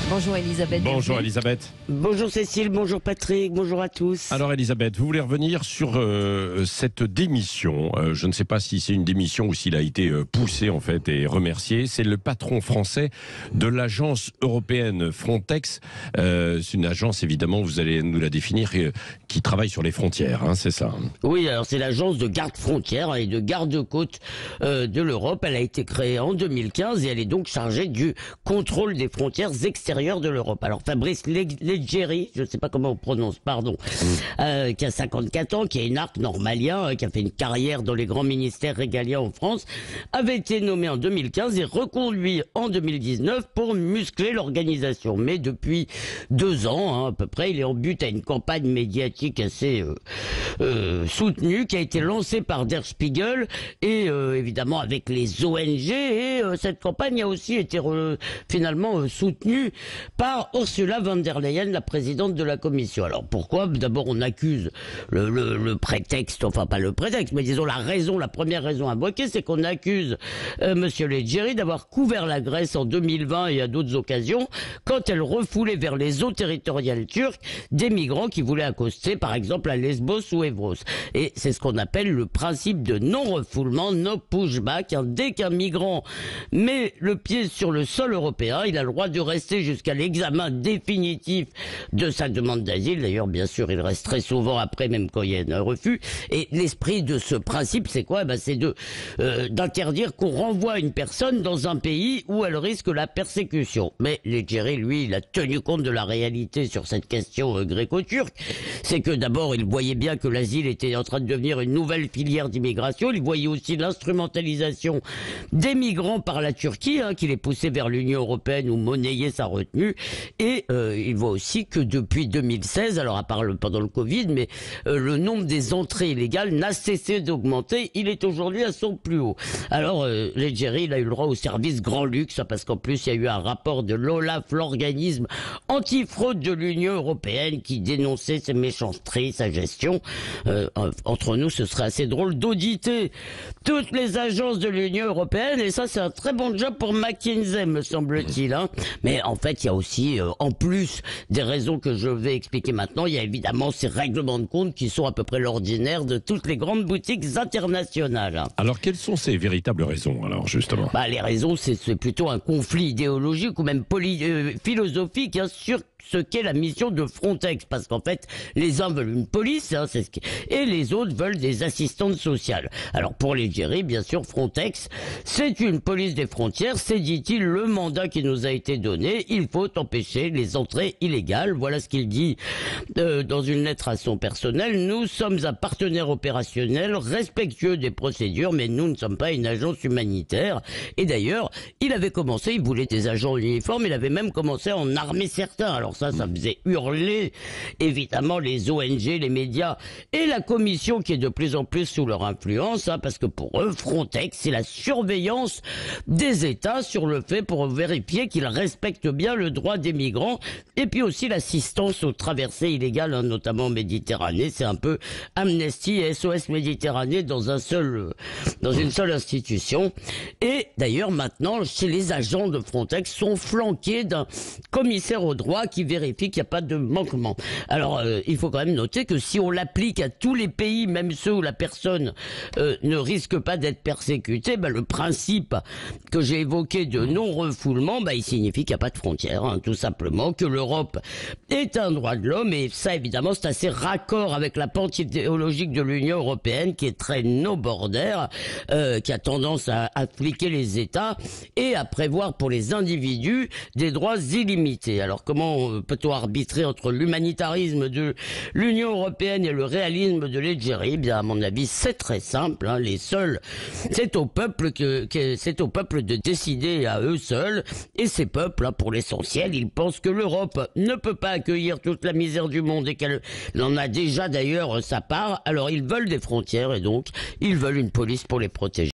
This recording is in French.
Bonjour Elisabeth. Bonjour Delvey. Elisabeth. Bonjour Cécile, bonjour Patrick, bonjour à tous. Alors Elisabeth, vous voulez revenir sur cette démission. Je ne sais pas si c'est une démission ou s'il a été poussé en fait et remercié. C'est le patron français de l'agence européenne Frontex. C'est une agence, évidemment, vous allez nous la définir, qui travaille sur les frontières, hein, c'est ça? Oui, alors c'est l'agence de garde-frontières et de garde-côtes de l'Europe. Elle a été créée en 2015 et elle est donc chargée du contrôle des frontières extérieures de l'Europe. Alors Fabrice Leggeri, je ne sais pas comment on prononce, pardon, qui a 54 ans, qui est énarque normalien, qui a fait une carrière dans les grands ministères régaliens en France, avait été nommé en 2015 et reconduit en 2019 pour muscler l'organisation. Mais depuis 2 ans, à peu près, il est en but à une campagne médiatique assez soutenue qui a été lancée par Der Spiegel et évidemment avec les ONG. Et cette campagne a aussi été finalement soutenue par Ursula von der Leyen, la présidente de la Commission. Alors pourquoi? D'abord on accuse le prétexte, enfin pas le prétexte, mais disons la première raison invoquée, c'est qu'on accuse Monsieur Leggeri d'avoir couvert la Grèce en 2020 et à d'autres occasions, quand elle refoulait vers les eaux territoriales turques des migrants qui voulaient accoster par exemple à Lesbos ou Evros. Et c'est ce qu'on appelle le principe de non-refoulement, no pushback. Dès qu'un migrant met le pied sur le sol européen, il a le droit de rester jusqu'à l'examen définitif de sa demande d'asile. D'ailleurs, bien sûr, il reste très souvent après, même quand il y a un refus. Et l'esprit de ce principe, c'est quoi? C'est d'interdire qu'on renvoie une personne dans un pays où elle risque la persécution. Mais Leggeri, lui, il a tenu compte de la réalité sur cette question gréco-turque. C'est que d'abord, il voyait bien que l'asile était en train de devenir une nouvelle filière d'immigration. Il voyait aussi l'instrumentalisation des migrants par la Turquie, qui les poussait vers l'Union européenne ou monnayait sa retenue. Et il voit aussi que depuis 2016, alors à part pendant le Covid, mais le nombre des entrées illégales n'a cessé d'augmenter. Il est aujourd'hui à son plus haut. Alors Leggeri, il a eu le droit au service grand luxe, parce qu'en plus il y a eu un rapport de l'OLAF, l'organisme antifraude de l'Union européenne, qui dénonçait ses méchancetés, sa gestion. Entre nous, ce serait assez drôle d'auditer toutes les agences de l'Union européenne, et ça c'est un très bon job pour McKinsey, me semble-t-il. Mais en fait, il y a aussi, en plus des raisons que je vais expliquer maintenant, il y a évidemment ces règlements de compte qui sont à peu près l'ordinaire de toutes les grandes boutiques internationales. Alors, quelles sont ces véritables raisons, alors, justement? Les raisons, c'est plutôt un conflit idéologique ou même philosophique sur ce qu'est la mission de Frontex, parce qu'en fait, les uns veulent une police, et les autres veulent des assistantes sociales. Alors pour Leggeri, bien sûr, Frontex, c'est une police des frontières, c'est, dit-il, le mandat qui nous a été donné. Il faut empêcher les entrées illégales. Voilà ce qu'il dit dans une lettre à son personnel. Nous sommes un partenaire opérationnel respectueux des procédures, mais nous ne sommes pas une agence humanitaire. Et d'ailleurs, il avait commencé, il voulait des agents en uniforme, il avait même commencé à en armer certains. Alors ça faisait hurler, évidemment, les ONG, les médias et la Commission, qui est de plus en plus sous leur influence, parce que pour eux, Frontex, c'est la surveillance des États sur le fait pour vérifier qu'ils respectent bien le droit des migrants, et puis aussi l'assistance aux traversées illégales, notamment en Méditerranée. C'est un peu Amnesty et SOS Méditerranée dans une seule institution. Et d'ailleurs, maintenant, chez les agents de Frontex sont flanqués d'un commissaire au droit qui vérifie qu'il n'y a pas de manquement. Alors, il faut quand même noter que si on l'applique à tous les pays, même ceux où la personne ne risque pas d'être persécutée, le principe que j'ai évoqué de non-refoulement, il signifie qu'il n'y a pas de frontières, tout simplement, que l'Europe est un droit de l'homme, et ça, évidemment, c'est assez raccord avec la pente idéologique de l'Union européenne, qui est très no border, qui a tendance à appliquer les États et à prévoir pour les individus des droits illimités. Alors, comment peut-on arbitrer entre l'humanitarisme de l'Union européenne et le réalisme de Leggeri? À mon avis, c'est très simple. C'est au peuple de décider à eux seuls. Et ces peuples, pour l'essentiel, ils pensent que l'Europe ne peut pas accueillir toute la misère du monde et qu'elle en a déjà d'ailleurs sa part. Alors ils veulent des frontières et donc ils veulent une police pour les protéger.